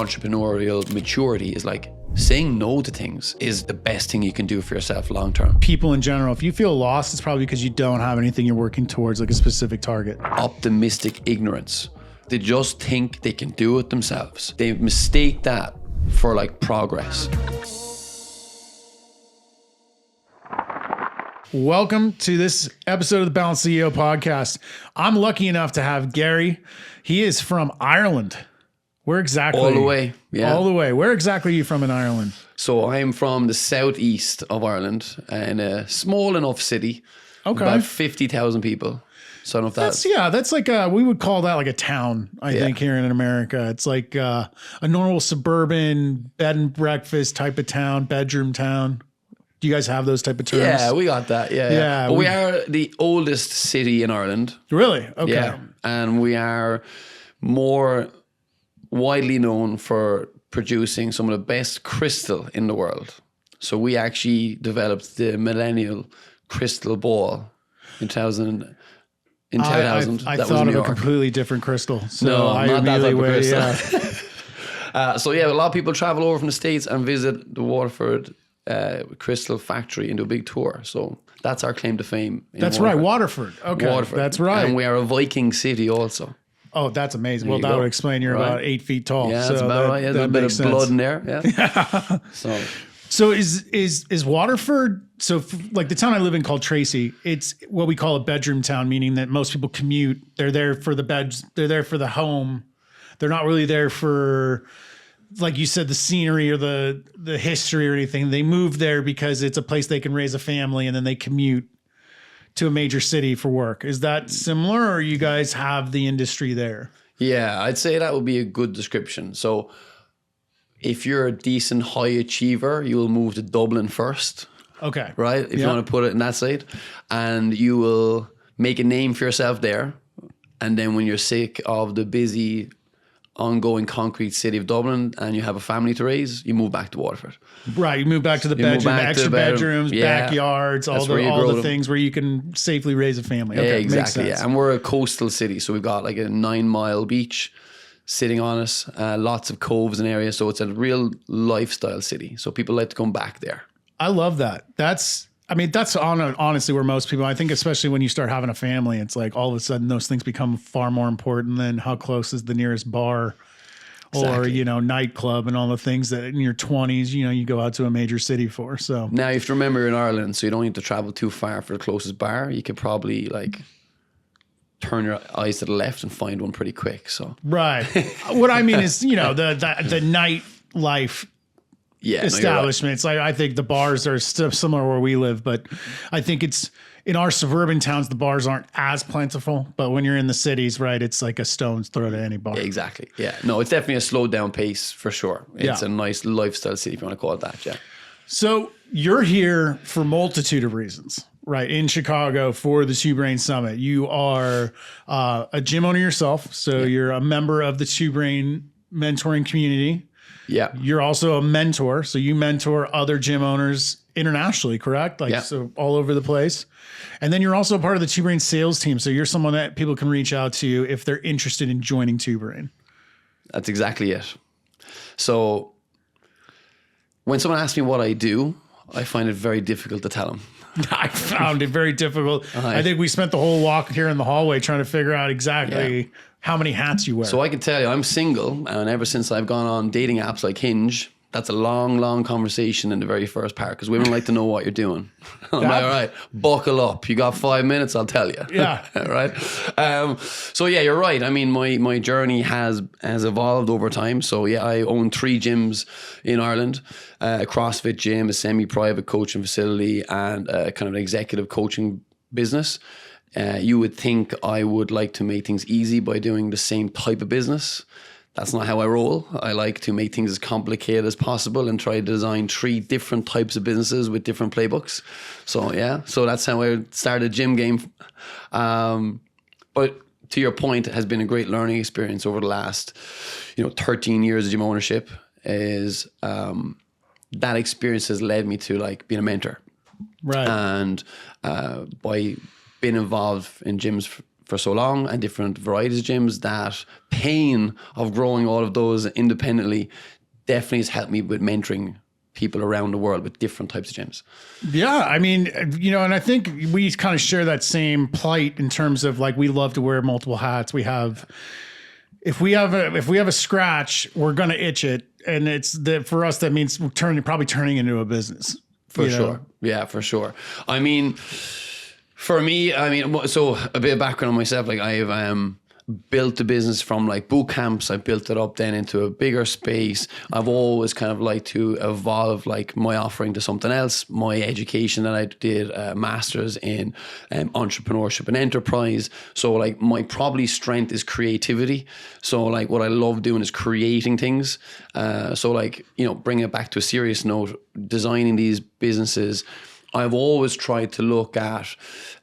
entrepreneurial maturity is like saying no to things is the best thing you can do for yourself long term. People in general, if you feel lost, it's probably because you don't have anything you're working towards, like a specific target. Optimistic ignorance. They just think they can do it themselves. They mistake that for like progress. Welcome to this episode of the Balanced CEO podcast. I'm lucky enough to have Gary. He is from Ireland. Where exactly? All the way, yeah. All the way. Where exactly are you from in Ireland? So I'm from the southeast of Ireland in a small enough city. Okay. About 50,000 people. So I don't know if that's like we would call that like a town, I think, here in America. It's like a normal suburban bed and breakfast type of town, bedroom town. Do you guys have those type of terms? Yeah, we got that. Yeah. But we are the oldest city in Ireland. Really? Okay. Yeah. And we are more widely known for producing some of the best crystal in the world. So we actually developed the millennial crystal ball in 2000. I thought of a completely different crystal. So no, I not that type of crystal. Yeah. So yeah, a lot of people travel over from the States and visit the Waterford crystal factory and do a big tour. So that's our claim to fame. That's right, Waterford. Okay, Waterford. That's right. And we are a Viking city also. Oh, that's amazing. Well, that would explain you're about 8 feet tall. Yeah, that's about right. Yeah, there's a bit of blood in there. Yeah. So is Waterford, like the town I live in called Tracy, it's what we call a bedroom town, meaning that most people commute. They're there for the beds. They're there for the home. They're not really there for, like you said, the scenery or the history or anything. They move there because it's a place they can raise a family, and then they commute to a major city for work. Is that similar, or you guys have the industry there? Yeah, I'd say that would be a good description. So if you're a decent high achiever, you will move to Dublin first. Okay. Right? If you want to put it in that side. And you will make a name for yourself there. And then when you're sick of the busy, ongoing concrete city of Dublin and you have a family to raise, you move back to Waterford. Right. You move back to the bedroom, extra bedrooms, backyards, all the things where you can safely raise a family. Okay, yeah, exactly. Yeah. And we're a coastal city. So we've got like a 9-mile beach sitting on us, lots of coves and areas. So it's a real lifestyle city. So people like to come back there. I love that. That's honestly where most people, I think, especially when you start having a family, it's like all of a sudden those things become far more important than how close is the nearest bar or, nightclub and all the things that in your 20s, you go out to a major city for. So now you have to remember you're in Ireland, so you don't need to travel too far for the closest bar. You could probably turn your eyes to the left and find one pretty quick. So right. What I mean is, the nightlife establishments. Right. I think the bars are still similar where we live, but I think it's in our suburban towns, the bars aren't as plentiful, but when you're in the cities, right, it's like a stone's throw to any bar. Exactly. Yeah. No, it's definitely a slowed down pace for sure. It's a nice lifestyle city if you want to call it that. Yeah. So you're here for a multitude of reasons, right? In Chicago for the Two Brain Summit. You are a gym owner yourself. So you're a member of the Two Brain mentoring community. Yeah. You're also a mentor. So you mentor other gym owners internationally, correct? So all over the place. And then you're also a part of the Two Brain sales team. So you're someone that people can reach out to if they're interested in joining Two Brain. That's exactly it. So when someone asks me what I do, I find it very difficult to tell them. I found it very difficult. I think we spent the whole walk here in the hallway trying to figure out exactly how many hats you wear. So I can tell you, I'm single, and ever since I've gone on dating apps like Hinge, that's a long, long conversation in the very first part because women like to know what you're doing. I'm like, all right, buckle up. You got 5 minutes, I'll tell you. Yeah. Right? So yeah, you're right. I mean, my journey has evolved over time. So yeah, I own 3 gyms in Ireland, a CrossFit gym, a semi-private coaching facility, and a kind of an executive coaching business. You would think I would like to make things easy by doing the same type of business. That's not how I roll. I like to make things as complicated as possible and try to design 3 different types of businesses with different playbooks. So that's how I started Gym Game. But to your point, it has been a great learning experience over the last, 13 years of gym ownership. Is that experience has led me to being a mentor, right? And by being involved in gyms for so long and different varieties of gyms, that pain of growing all of those independently definitely has helped me with mentoring people around the world with different types of gyms. Yeah, I mean, and I think we kind of share that same plight in terms of like we love to wear multiple hats. We have, if we have a scratch, we're gonna itch it, and it's that for us that means we're probably turning into a business For sure. Yeah, for sure. I mean, for me, so a bit of background on myself, like I've built the business from like boot camps. I built it up then into a bigger space. I've always kind of liked to evolve like my offering to something else. My education that I did a master's in entrepreneurship and enterprise. So like my probably strength is creativity. So like what I love doing is creating things. So like, bringing it back to a serious note, designing these businesses, I've always tried to look at,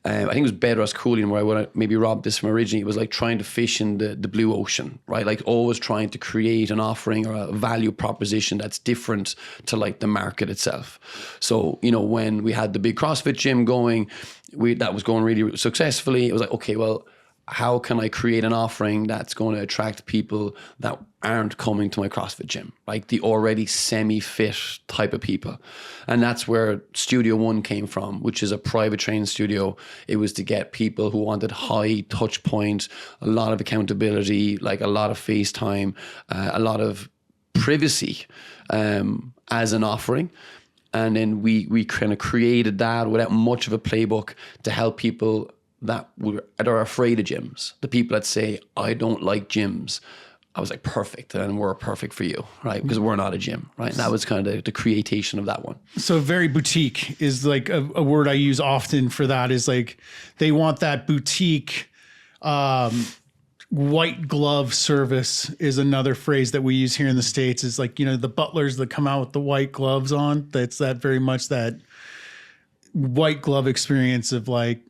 I think it was Better as Cooling, where I would have maybe robbed this from originally. It was like trying to fish in the blue ocean, right? Like always trying to create an offering or a value proposition that's different to like the market itself. So, when we had the big CrossFit gym going, that was going really successfully. It was like, okay, well, how can I create an offering that's going to attract people that aren't coming to my CrossFit gym, like the already semi-fit type of people? And that's where Studio One came from, which is a private training studio. It was to get people who wanted high touch points, a lot of accountability, like a lot of face time, a lot of privacy as an offering. And then we kind of created that without much of a playbook to help people that are afraid of gyms. The people that say, I don't like gyms. I was like, perfect. And we're perfect for you, right? Because we're not a gym, right? And that was kind of the creation of that one. So very boutique is like a word I use often for that, is like, they want that boutique, white glove service is another phrase that we use here in the States. Is like, the butlers that come out with the white gloves on. That's that very much that white glove experience of like,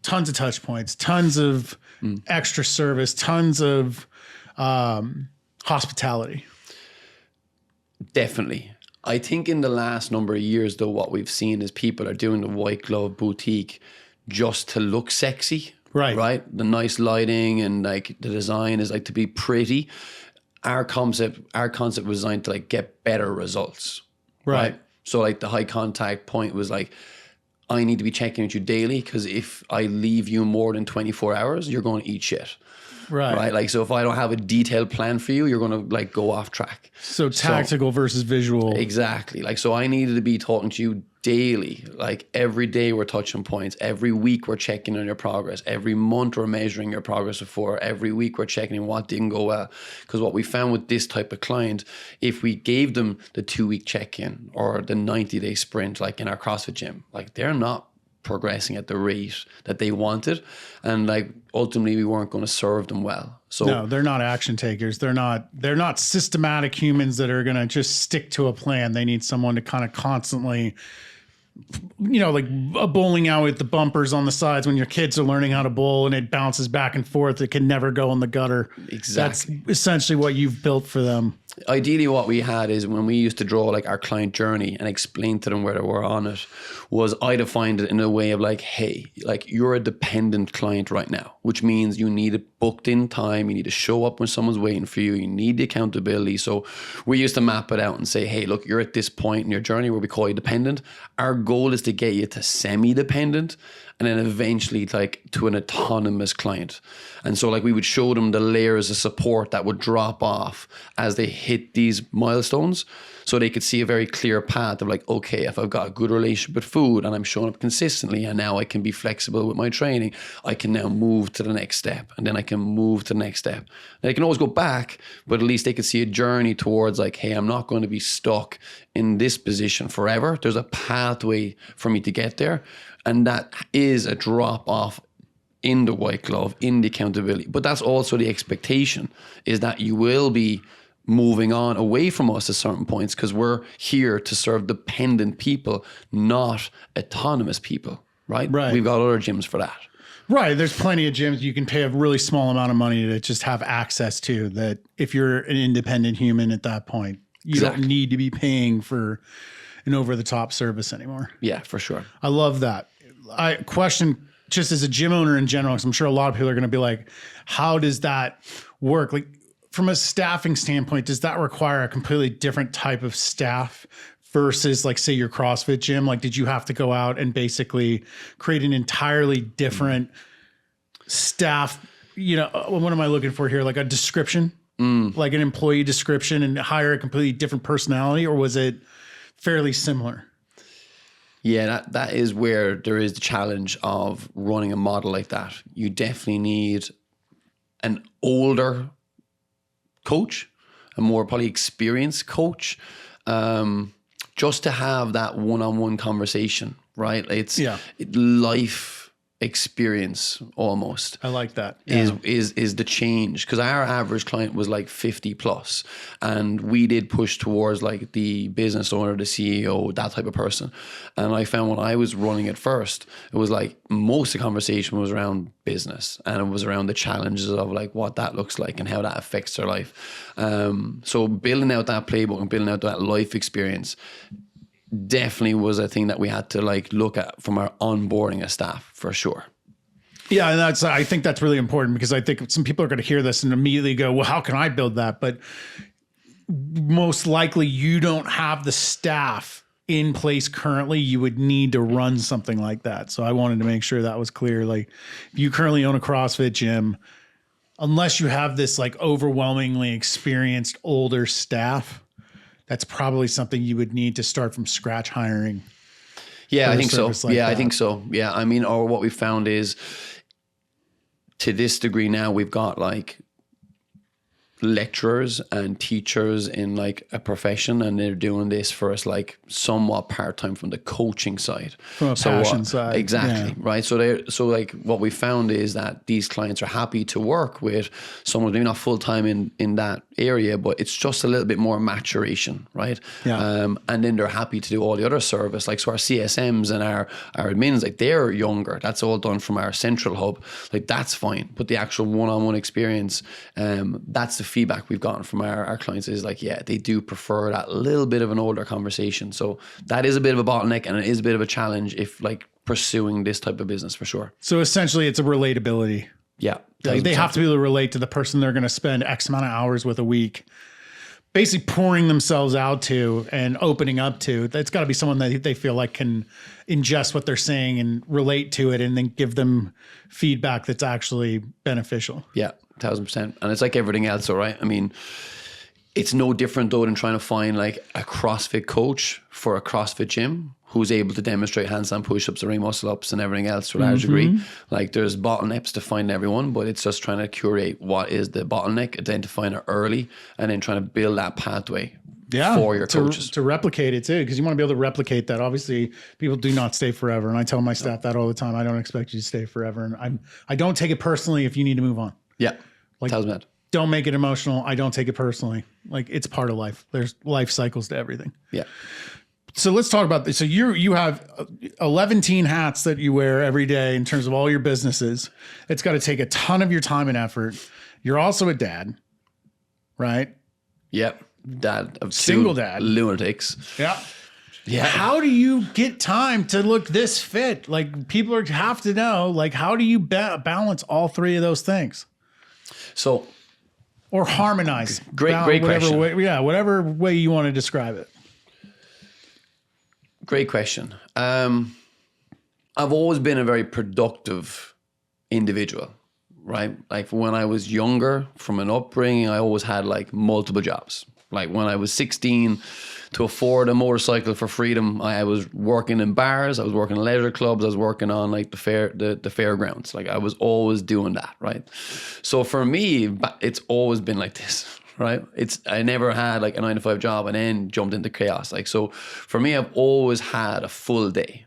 tons of touch points, tons of extra service, tons of hospitality. Definitely. I think in the last number of years, though, what we've seen is people are doing the white glove boutique just to look sexy. Right. The nice lighting and like the design is like to be pretty. Our concept was designed to like get better results. Right. So like the high contact point was like, I need to be checking with you daily, because if I leave you more than 24 hours, you're going to eat shit. Right. Like, so if I don't have a detailed plan for you, you're going to like go off track. So tactical versus visual. Exactly. Like, so I needed to be talking to you daily. Like every day we're touching points. Every week we're checking on your progress. Every month we're measuring your progress before. Every week we're checking what didn't go well. Because what we found with this type of client, if we gave them the 2-week check-in or the 90-day sprint, like in our CrossFit gym, like they're not progressing at the rate that they wanted, and like ultimately we weren't going to serve them well. So no, they're not action takers. They're not systematic humans that are going to just stick to a plan. They need someone to kind of constantly, like a bowling alley with the bumpers on the sides when your kids are learning how to bowl and it bounces back and forth. It can never go in the gutter. Exactly. That's essentially what you've built for them. Ideally, what we had is when we used to draw like our client journey and explain to them where they were on it, was I defined it in a way of like, hey, like you're a dependent client right now, which means you need it booked in time. You need to show up when someone's waiting for you. You need the accountability. So we used to map it out and say, hey, look, you're at this point in your journey where we call you dependent. Our goal is to get you to semi-dependent, and then eventually like to an autonomous client. And so like we would show them the layers of support that would drop off as they hit these milestones, so they could see a very clear path of like, okay, if I've got a good relationship with food and I'm showing up consistently, and now I can be flexible with my training, I can now move to the next step, and then I can move to the next step. They can always go back, but at least they could see a journey towards like, hey, I'm not going to be stuck in this position forever. There's a pathway for me to get there. And that is a drop off in the white glove, in the accountability. But that's also the expectation, is that you will be moving on away from us at certain points, because we're here to serve dependent people, not autonomous people, right? We've got other gyms for that. Right. There's plenty of gyms you can pay a really small amount of money to just have access to, that if you're an independent human at that point, you don't need to be paying for an over-the-top service anymore. Yeah, for sure. I love that. Question just as a gym owner in general, because I'm sure a lot of people are going to be like, how does that work? Like from a staffing standpoint, does that require a completely different type of staff versus like, say your CrossFit gym? Like, did you have to go out and basically create an entirely different staff? You know, what am I looking for here? Like a description, like an employee description, and hire a completely different personality, or was it fairly similar? Yeah, that is where there is the challenge of running a model like that. You definitely need an older coach, a more probably experienced coach, just to have that one-on-one conversation, right? It's life experience almost. I like that. Is the change, because our average client was like 50 plus, and we did push towards like the business owner, the CEO, that type of person. And I found when I was running it first, it was like most of the conversation was around business, and it was around the challenges of like what that looks like and how that affects their life. So building out that playbook and building out that life experience definitely was a thing that we had to like look at from our onboarding of staff, for sure. Yeah, and I think that's really important, because I think some people are going to hear this and immediately go, well, how can I build that? But most likely you don't have the staff in place currently you would need to run something like that. So I wanted to make sure that was clear. Like, if you currently own a CrossFit gym, unless you have this like overwhelmingly experienced older staff, that's probably something you would need to start from scratch hiring. Yeah, I think so. I think so. Yeah, I mean, or what we found is, to this degree now, we've got like lecturers and teachers in like a profession, and they're doing this for us like somewhat part-time from the coaching side, from a passion side. Exactly. Right. So like what we found is that these clients are happy to work with someone maybe not full-time in that area, but it's just a little bit more maturation, right? And then they're happy to do all the other service, like so our CSMs and our admins, like they're younger, that's all done from our central hub, like that's fine. But the actual one-on-one experience, that's the feedback we've gotten from our clients, is like, yeah, they do prefer that little bit of an older conversation. So that is a bit of a bottleneck, and it is a bit of a challenge if like pursuing this type of business, for sure. So essentially it's a relatability. Yeah. Like they have to be able to relate to the person they're going to spend X amount of hours with a week, basically pouring themselves out to and opening up to. That's got to be someone that they feel like can ingest what they're saying and relate to it, and then give them feedback that's actually beneficial. Yeah. 1,000%. And it's like everything else, all right? I mean, it's no different though than trying to find like a CrossFit coach for a CrossFit gym who's able to demonstrate handstand push-ups and ring muscle ups and everything else to a large degree. Like there's bottlenecks to find everyone, but it's just trying to curate what is the bottleneck, identifying it early, and then trying to build that pathway for your coaches. To replicate it too, because you want to be able to replicate that. Obviously, people do not stay forever. And I tell my staff that all the time. I don't expect you to stay forever. And I don't take it personally if you need to move on. Yeah. Like, don't make it emotional. I don't take it personally. Like, it's part of life. There's life cycles to everything. Yeah. So let's talk about this. So you have 11 hats that you wear every day in terms of all your businesses. It's got to take a ton of your time and effort. You're also a dad, right? Yep. Dad of single two dad. Lunatics. Yeah. Yeah. How do you get time to look this fit? Like, people have to know, like, how do you balance all three of those things? So, or harmonize. Great question. Whatever way you want to describe it. Great question. I've always been a very productive individual, right? Like when I was younger, from an upbringing, I always had like multiple jobs. Like when I was 16, to afford a motorcycle for freedom, I was working in bars, I was working in leisure clubs, I was working on like the fairgrounds. Like I was always doing that, right? So for me, it's always been like this, right? I never had like a 9-to-5 job and then jumped into chaos. Like, so for me, I've always had a full day,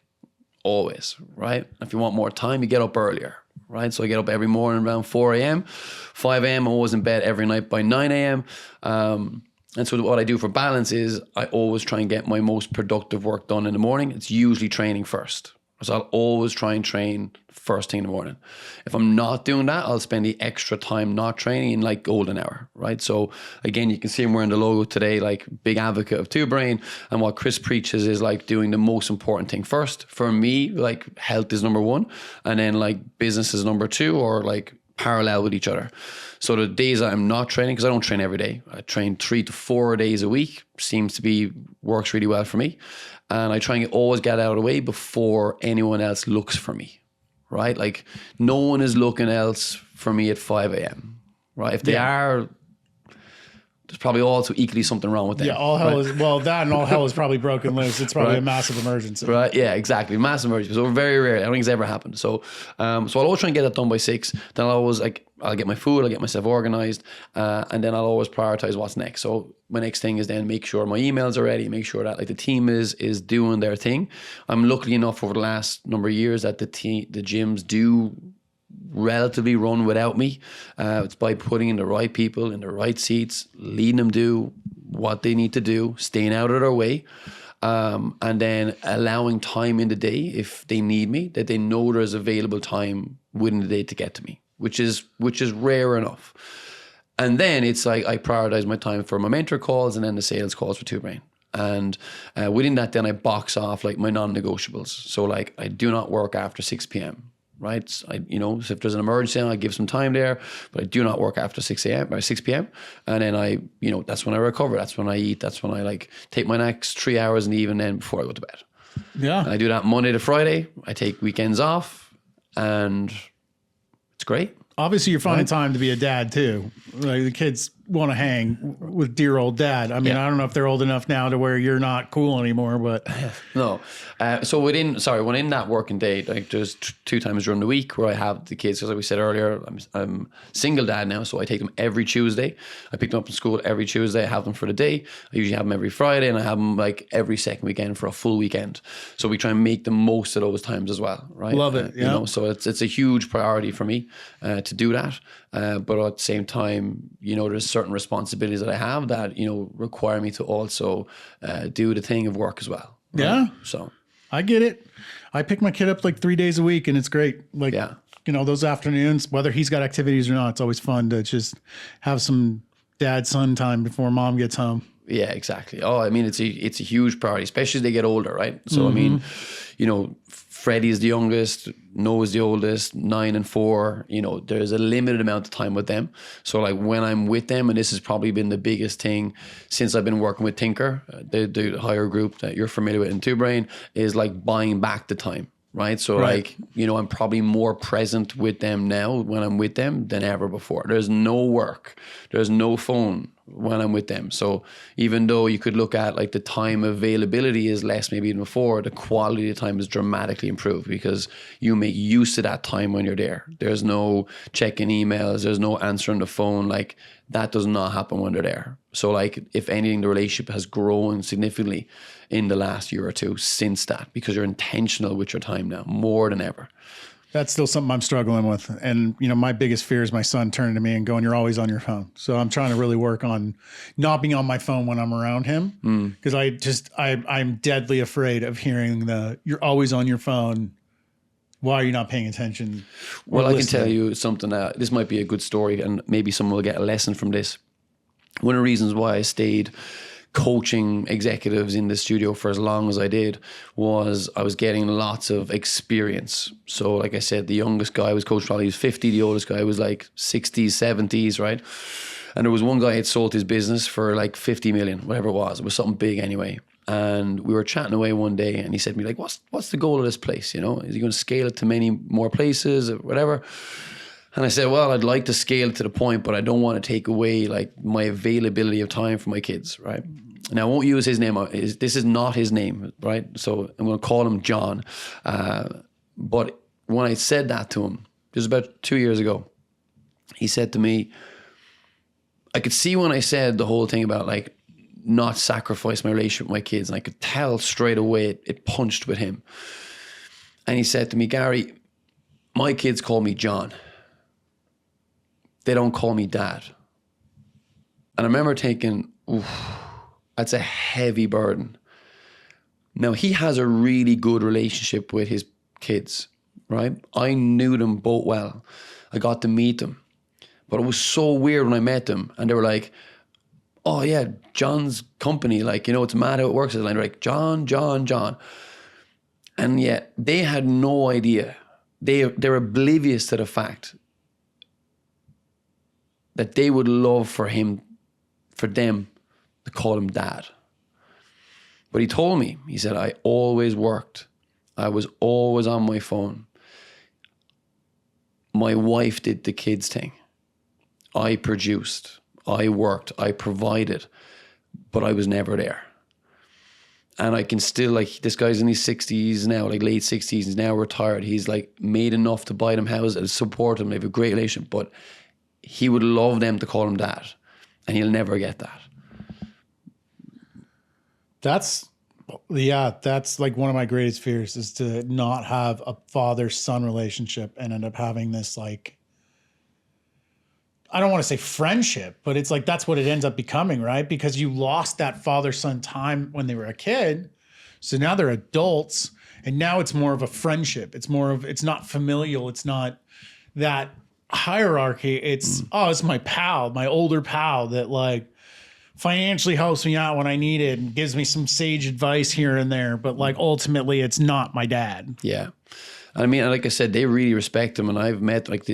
always, right? If you want more time, you get up earlier, right? So I get up every morning around 4 a.m., 5 a.m. I'm always in bed every night by 9 a.m. And so what I do for balance is I always try and get my most productive work done in the morning. It's usually training first, So I'll always try and train first thing in the morning. If I'm not doing that, I'll spend the extra time not training in like golden hour, right? So again, you can see I'm wearing the logo today, like big advocate of Two Brain. And what Chris preaches is like doing the most important thing first. For me, like health is number one, and then like business is number two, or like parallel with each other. So the days I'm not training, because I don't train every day, I train 3 to 4 days a week, works really well for me. And I try and always get out of the way before anyone else looks for me, right? Like no one is looking else for me at 5 a.m., right? If they are, there's probably also equally something wrong with them. Yeah, all hell is, that and all hell is probably broken loose. It's probably a massive emergency. Right, yeah, exactly. Massive emergency. So very rare. I don't think it's ever happened. So I'll always try and get it done by 6. Then I'll get my food, I'll get myself organized, and then I'll always prioritize what's next. So my next thing is then make sure my emails are ready, make sure that like the team is doing their thing. I'm lucky enough over the last number of years that the gyms do relatively run without me. It's by putting in the right people in the right seats, leading them do what they need to do, staying out of their way, and then allowing time in the day if they need me, that they know there's available time within the day to get to me, which is rare enough. And then it's like I prioritize my time for my mentor calls and then the sales calls for Two Brain. And within that, then I box off like my non-negotiables. So like I do not work after 6 p.m. Right? So if there's an emergency, I give some time there, but I do not work after 6 a.m. or 6 p.m. And then that's when I recover. That's when I eat. That's when I like take my next 3 hours in the evening then before I go to bed. Yeah. And I do that Monday to Friday. I take weekends off and it's great. Obviously, you're finding time to be a dad too. Like the kids want to hang with dear old dad. I mean, I don't know if they're old enough now to where you're not cool anymore, but no. So within that working day, like there's 2 times during the week where I have the kids. Because like we said earlier, I'm single dad now, so I take them every Tuesday. I pick them up from school every Tuesday. I have them for the day. I usually have them every Friday, and I have them like every second weekend for a full weekend. So we try and make the most of those times as well, right? Love it. Yeah. So it's a huge priority for me to do that. But at the same time, there's certain responsibilities that I have that, require me to also do the thing of work as well. Right? Yeah. So I get it. I pick my kid up like 3 days a week and it's great. Like, those afternoons, whether he's got activities or not, it's always fun to just have some dad-son time before mom gets home. Yeah, exactly. Oh, I mean, it's a huge priority, especially as they get older, right? So, I mean, Freddie is the youngest, Noah's the oldest, 9 and 4. There's a limited amount of time with them. So like when I'm with them, and this has probably been the biggest thing since I've been working with Tinker, the higher group that you're familiar with in Two Brain, is like buying back the time. Right. So like, I'm probably more present with them now when I'm with them than ever before. There's no work. There's no phone when I'm with them. So even though you could look at like the time availability is less maybe than before, the quality of time is dramatically improved because you make use of that time when you're there. There's no checking emails. There's no answering the phone. Like that does not happen when they're there. So like if anything, the relationship has grown significantly in the last year or two since that, because you're intentional with your time now more than ever. That's still something I'm struggling with. And, my biggest fear is my son turning to me and going, "You're always on your phone." So I'm trying to really work on not being on my phone when I'm around him. Because I'm deadly afraid of hearing "you're always on your phone. Why are you not paying attention?" Well, I can tell you something. This might be a good story and maybe someone will get a lesson from this. One of the reasons why I stayed coaching executives in the studio for as long as I did was I was getting lots of experience. So like I said, the youngest guy was coached probably 50, the oldest guy was like 60s, 70s, right? And there was one guy had sold his business for like 50 million, whatever it was. It was something big anyway. And we were chatting away one day and he said to me like, what's the goal of this place? Is he going to scale it to many more places or whatever? And I said, well, I'd like to scale it to the point, but I don't want to take away like my availability of time for my kids, right? Now, I won't use his name. This is not his name, right? So I'm going to call him John. But when I said that to him, it was about 2 years ago, he said to me, I could see when I said the whole thing about like not sacrifice my relationship with my kids, and I could tell straight away it punched with him. And he said to me, "Gary, my kids call me John. They don't call me Dad." And I remember thinking, oof, that's a heavy burden. Now, he has a really good relationship with his kids, right? I knew them both well. I got to meet them. But it was so weird when I met them and they were like, oh yeah, John's company, like, you know, it's mad how it works. And they're like, John. And yet they had no idea. They're oblivious to the fact that they would love for them to call him dad. But he told me, he said, I always worked. I was always on my phone. My wife did the kids thing. I produced, I worked, I provided, but I was never there. And I can still, like, this guy's in his 60s now, like late 60s, he's now retired. He's like made enough to buy them houses and support them. They have a great relationship, but he would love them to call him dad, and he'll never get that. That's like one of my greatest fears, is to not have a father-son relationship and end up having this, like, I don't want to say friendship, but it's like, that's what it ends up becoming, right? Because you lost that father-son time when they were a kid. So now they're adults, and now it's more of a friendship. It's not familial. It's not that hierarchy. It's, it's my pal, my older pal that, like, financially helps me out when I need it and gives me some sage advice here and there. But, like, ultimately it's not my dad. Yeah. I mean, like I said, they really respect him, and I've met, like,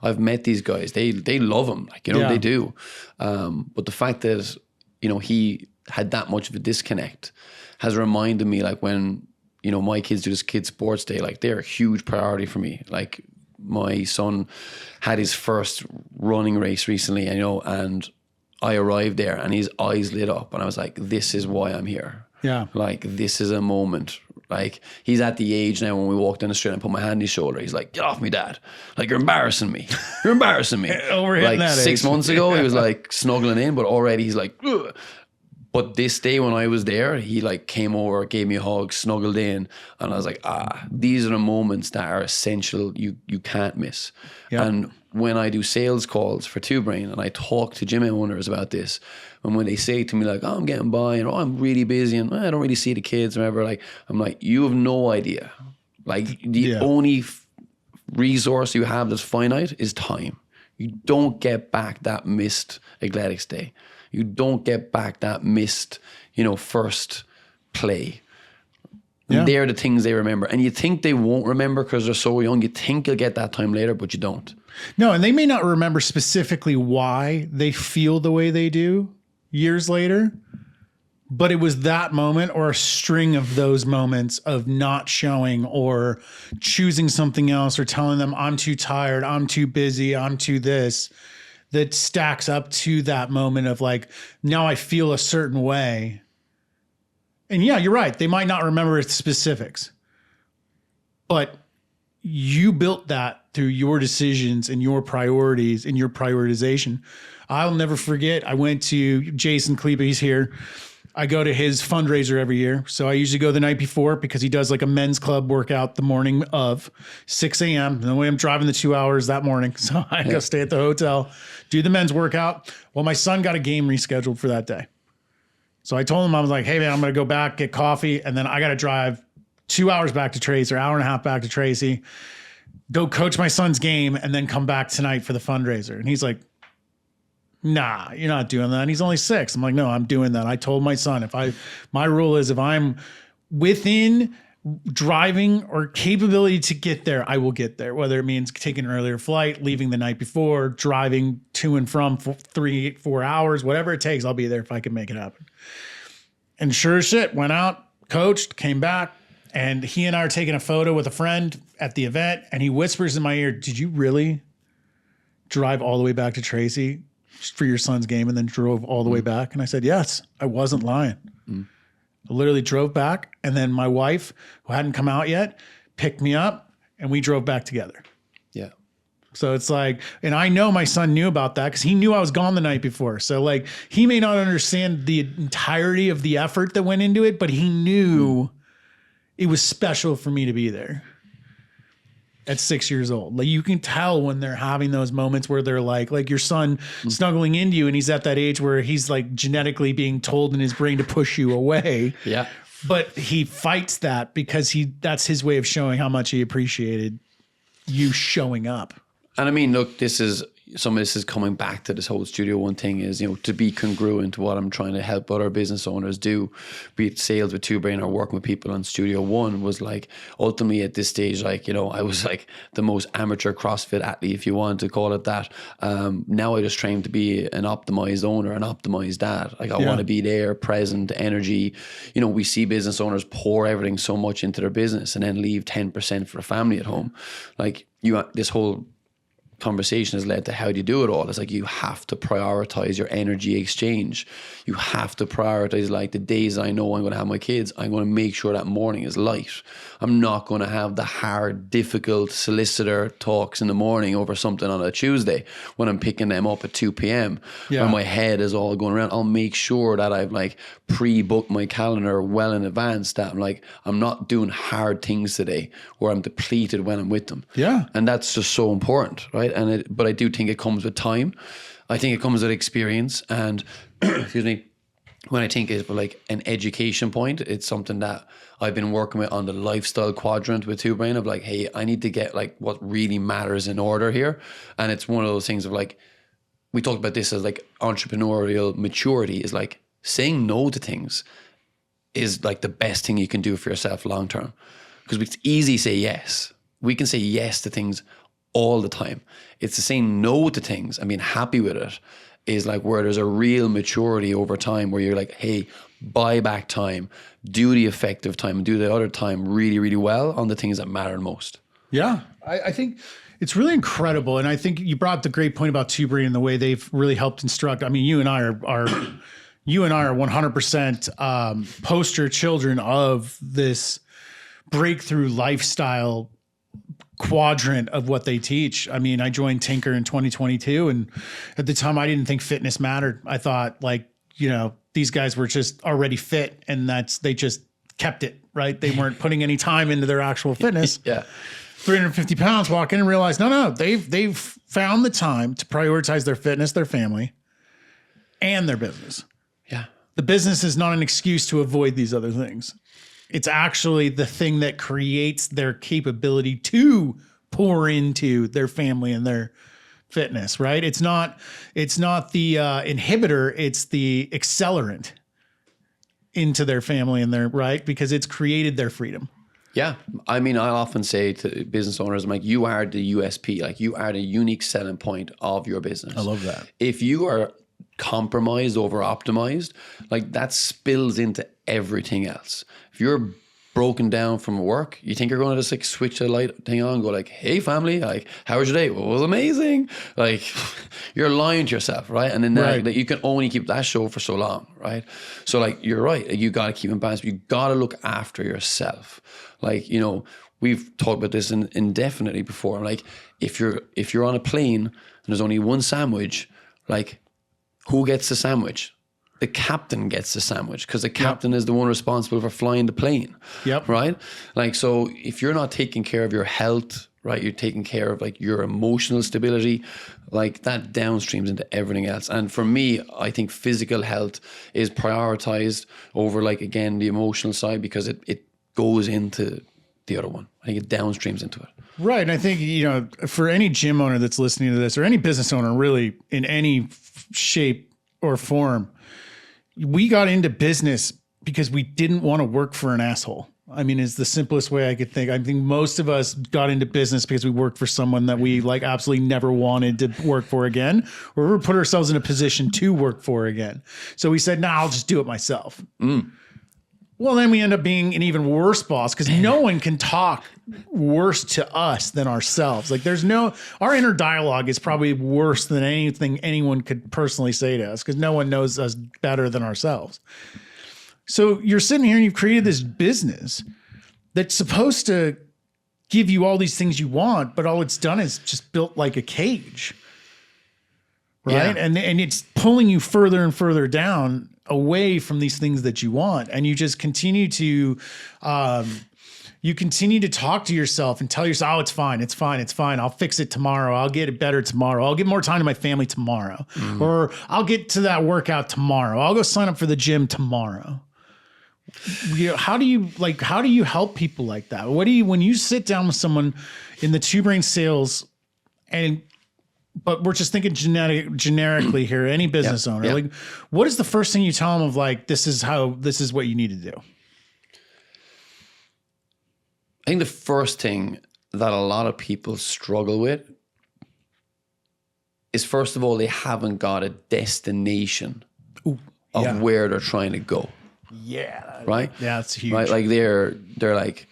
I've met these guys. They love him, like, you know, they do. But the fact that, you know, he had that much of a disconnect has reminded me, like, when, you know, my kids do this kids sports day, like, they're a huge priority for me. Like, my son had his first running race recently, you know, and I arrived there and his eyes lit up and I was like, this is why I'm here. Yeah. Like, this is a moment. Like, he's at the age now when we walk down the street and I put my hand on his shoulder, he's like, get off me, Dad. Like, you're embarrassing me. You're embarrassing me. Like, 6 months ago, he was like snuggling in, but already he's like, ugh. But this day when I was there, he, like, came over, gave me a hug, snuggled in, and I was like, these are the moments that are essential. You can't miss. Yep. And when I do sales calls for Two Brain and I talk to gym owners about this, and when they say to me, like, oh, I'm getting by, and I'm really busy, and I don't really see the kids, or whatever, like, I'm like, you have no idea. Like, the only resource you have that's finite is time. You don't get back that missed athletics day. You don't get back that missed, you know, first play. And they're the things they remember. And you think they won't remember because they're so young. You think you'll get that time later, but you don't. No, and they may not remember specifically why they feel the way they do years later, but it was that moment or a string of those moments of not showing or choosing something else or telling them, I'm too tired, I'm too busy, I'm too this, that stacks up to that moment of, like, now I feel a certain way. And yeah, you're right. They might not remember its specifics, but you built that through your decisions and your priorities and your prioritization. I'll never forget. I went to Jason Kleba. He's here. I go to his fundraiser every year. So I usually go the night before because he does, like, a men's club workout the morning of 6 a.m. The way I'm driving the 2 hours that morning. So I go stay at the hotel, do the men's workout. Well, my son got a game rescheduled for that day. So I told him, I was like, hey man, I'm going to go back, get coffee. And then I got to drive 2 hours back to Tracy, or hour and a half back to Tracy, go coach my son's game, and then come back tonight for the fundraiser. And he's like, nah, you're not doing that. And he's only 6. I'm like, no, I'm doing that. I told my son, my rule is if I'm within driving or capability to get there, I will get there. Whether it means taking an earlier flight, leaving the night before, driving to and from for 3-4 hours, whatever it takes, I'll be there if I can make it happen. And sure as shit, went out, coached, came back, and he and I are taking a photo with a friend at the event, and he whispers in my ear, did you really drive all the way back to Tracy for your son's game and then drove all the way back? And I said, yes, I wasn't lying. I literally drove back, and then my wife, who hadn't come out yet, picked me up, and we drove back together. Yeah. So it's like, and I know my son knew about that because he knew I was gone the night before. So, like, he may not understand the entirety of the effort that went into it, but he knew it was special for me to be there. at 6 years old. Like you can tell when they're having those moments where they're like your son snuggling into you, and he's at that age where he's like genetically being told in his brain to push you away. Yeah. But he fights that because that's his way of showing how much he appreciated you showing up. And I mean, look, some of this is coming back to this whole Studio One thing is, to be congruent to what I'm trying to help other business owners do, be it sales with Two Brain or working with people on Studio One, was like, ultimately at this stage, like, I was like the most amateur CrossFit athlete, if you want to call it that. Now I just train to be an optimized owner, an optimized dad. Like I want to be there, present, energy. We see business owners pour everything so much into their business and then leave 10% for the family at home. Like this whole conversation has led to how do you do it all. It's like you have to prioritize your energy exchange. You have to prioritize, like, the days I know I'm going to have my kids, I'm going to make sure that morning is light. I'm not going to have the hard, difficult solicitor talks in the morning over something on a Tuesday when I'm picking them up at 2 p.m. when my head is all going around. I'll make sure that I've like pre-booked my calendar well in advance, that I'm not doing hard things today where I'm depleted when I'm with them. Yeah. And that's just so important, right? But I do think it comes with time. I think it comes with experience, and excuse me, when I think it's like an education point, it's something that I've been working with on the lifestyle quadrant with Two Brain of like, hey, I need to get like what really matters in order here. And it's one of those things of like, we talked about this as like entrepreneurial maturity is like saying no to things is like the best thing you can do for yourself long term, because it's easy to say yes. We can say yes to things all the time. It's the saying no to things and being happy with it is like where there's a real maturity over time, where you're like, hey, buy back time, do the effective time, and do the other time really, really well on the things that matter most. Yeah. I think it's really incredible. And I think you brought up the great point about Two Brain and the way they've really helped instruct. I mean, you and I are 100% poster children of this breakthrough lifestyle quadrant of what they teach. I mean, I joined Tinker in 2022, and at the time I didn't think fitness mattered. I thought like, these guys were just already fit, and they just kept it, right? They weren't putting any time into their actual fitness. Yeah. 350 pounds, walk in and realize, no, they've found the time to prioritize their fitness, their family, and their business. Yeah. The business is not an excuse to avoid these other things. It's actually the thing that creates their capability to pour into their family and their fitness, right? It's not the inhibitor, it's the accelerant into their family and their, right? Because it's created their freedom. Yeah. I mean, I often say to business owners, I'm like, you are the USP, like you are the unique selling point of your business. I love that. If you are compromised over optimized, like that spills into everything else. If you're broken down from work, you think you're going to just like switch the light thing on and go like, hey family, like how was your day? Well, it was amazing. Like you're lying to yourself, right? And then that you can only keep that show for so long, right? So like you're right, like, you got to keep in balance, but you got to look after yourself. Like, we've talked about this indefinitely before. I'm like, if you're on a plane and there's only one sandwich, like who gets the sandwich? The captain gets the sandwich, because the captain is the one responsible for flying the plane. Yep. Right? Like, so if you're not taking care of your health, right, you're taking care of like your emotional stability, like that downstreams into everything else. And for me, I think physical health is prioritized over like, again, the emotional side, because it goes into the other one. I think it downstreams into it. Right. And I think, for any gym owner that's listening to this, or any business owner really in any shape or form, we got into business because we didn't want to work for an asshole. I mean, it's the simplest way I could think. I think most of us got into business because we worked for someone that we like absolutely never wanted to work for again, or we put ourselves in a position to work for again. So we said, I'll just do it myself. Well, then we end up being an even worse boss, because no one can talk worse to us than ourselves. Like our inner dialogue is probably worse than anything anyone could personally say to us, because no one knows us better than ourselves. So you're sitting here and you've created this business that's supposed to give you all these things you want, but all it's done is just built like a cage. Right. Yeah. And it's pulling you further and further down away from these things that you want. And you just continue to, you continue to talk to yourself and tell yourself, oh, it's fine. It's fine. It's fine. I'll fix it tomorrow. I'll get it better tomorrow. I'll get more time to my family tomorrow, or I'll get to that workout tomorrow. I'll go sign up for the gym tomorrow. How do you help people like that? When you sit down with someone in the Two Brain sales, but we're just thinking generically here, any business owner, like, what is the first thing you tell them of like, this is what you need to do? I think the first thing that a lot of people struggle with is, first of all, they haven't got a destination of where they're trying to go. Yeah. Right? Yeah, that's huge. Right? Like they're like,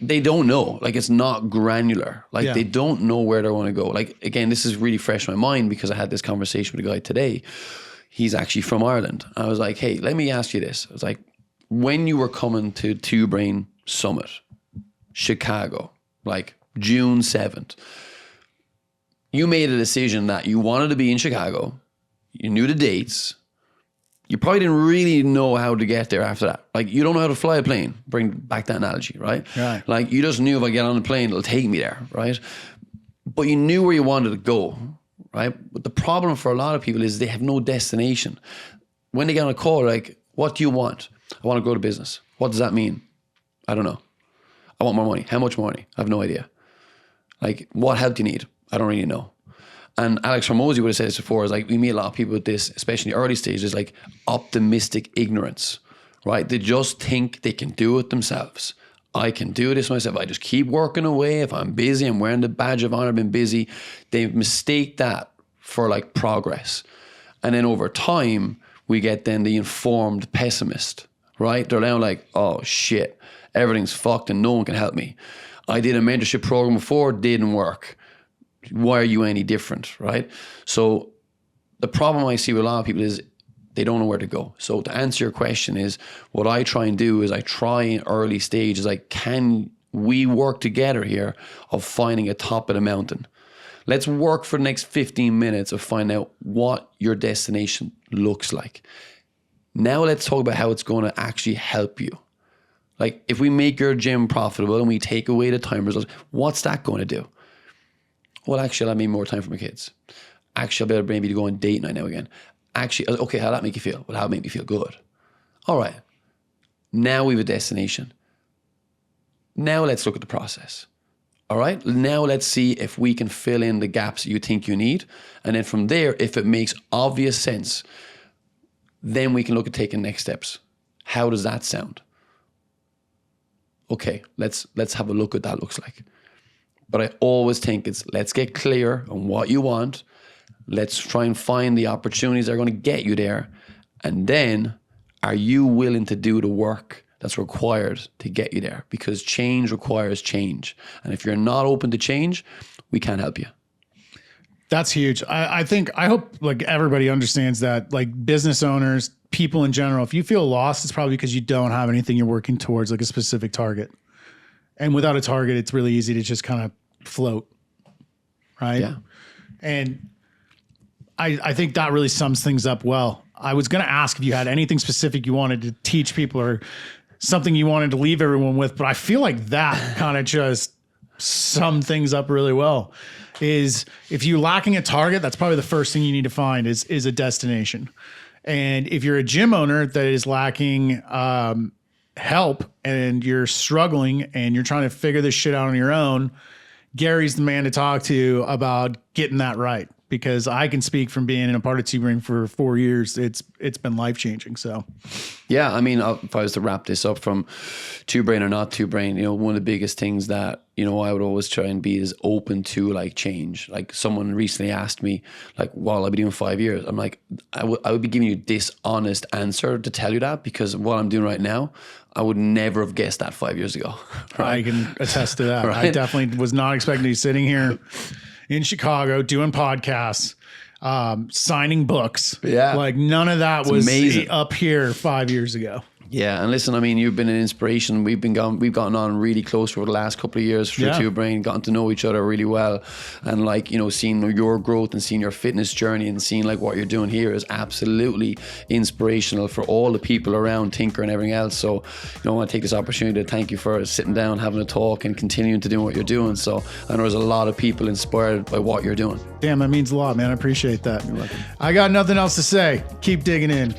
they don't know. Like, it's not granular. Like they don't know where they want to go. Like, again, this is really fresh in my mind because I had this conversation with a guy today. He's actually from Ireland. I was like, hey, let me ask you this. I was like, when you were coming to Two Brain Summit, Chicago, like June 7th, you made a decision that you wanted to be in Chicago. You knew the dates. You probably didn't really know how to get there after that. Like, you don't know how to fly a plane. Bring back that analogy, right? Right. Like, you just knew if I get on the plane, it'll take me there, right? But you knew where you wanted to go, right? But the problem for a lot of people is they have no destination. When they get on a call, like, what do you want? I want to grow the business. What does that mean? I don't know. I want more money. How much more money? I have no idea. Like, what help do you need? I don't really know. And Alex Hormozy would have said this before, is like, we meet a lot of people with this, especially in the early stages, like optimistic ignorance, right? They just think they can do it themselves. I can do this myself. I just keep working away. If I'm busy, I'm wearing the badge of honor, I've been busy. They mistake that for like progress. And then over time, we get then the informed pessimist, right? They're now like, oh shit, everything's fucked and no one can help me. I did a mentorship program before, didn't work. Why are you any different, right? So the problem I see with a lot of people is they don't know where to go. So to answer your question is, what I try and do is I try in early stages, like, can we work together here of finding a top of the mountain? Let's work for the next 15 minutes of finding out what your destination looks like. Now let's talk about how it's going to actually help you. Like, if we make your gym profitable and we take away the time results, what's that going to do? Well, actually, I'll have more time for my kids. Actually, I'll be able maybe to go on date night now again. Actually, okay, how'll that make you feel? Well, that'll make me feel good. All right. Now we have a destination. Now let's look at the process. All right. Now let's see if we can fill in the gaps you think you need. And then from there, if it makes obvious sense, then we can look at taking next steps. How does that sound? Okay, let's have a look at what that looks like. But I always think it's, let's get clear on what you want. Let's try and find the opportunities that are going to get you there. And then, are you willing to do the work that's required to get you there? Because change requires change. And if you're not open to change, we can't help you. That's huge. I hope like everybody understands that, like business owners, people in general, if you feel lost, it's probably because you don't have anything you're working towards, like a specific target. And without a target, it's really easy to just kind of float, right? Yeah. And I think that really sums things up well. I was going to ask if you had anything specific you wanted to teach people or something you wanted to leave everyone with, but I feel like that kind of just summed things up really well. Is if you're lacking a target, that's probably the first thing you need to find is a destination. And if you're a gym owner that is lacking help and you're struggling and you're trying to figure this shit out on your own, Gary's the man to talk to about getting that right. Because I can speak from being in a part of Two Brain for 4 years. It's been life-changing. So, yeah, I mean, if I was to wrap this up from Two Brain or not Two Brain, one of the biggest things that, I would always try and be is open to like change. Like someone recently asked me, like, well, I'll be doing 5 years. I'm like, I would be giving you this honest answer to tell you that, because what I'm doing right now, I would never have guessed that 5 years ago. Right? I can attest to that. Right? I definitely was not expecting to be sitting here in Chicago doing podcasts, signing books. Yeah. Like none of that was amazing. up here 5 years ago. Yeah, and listen, I mean, you've been an inspiration. We've gotten on really close over the last couple of years through Two Brain, gotten to know each other really well, and like, you know, seeing your growth and seeing your fitness journey and seeing like what you're doing here is absolutely inspirational for all the people around Tinker and everything else. So, you know, I want to take this opportunity to thank you for sitting down, having a talk, and continuing to do what you're doing. So, I know there's a lot of people inspired by what you're doing. Damn, that means a lot, man. I appreciate that. You're welcome. I got nothing else to say. Keep digging in.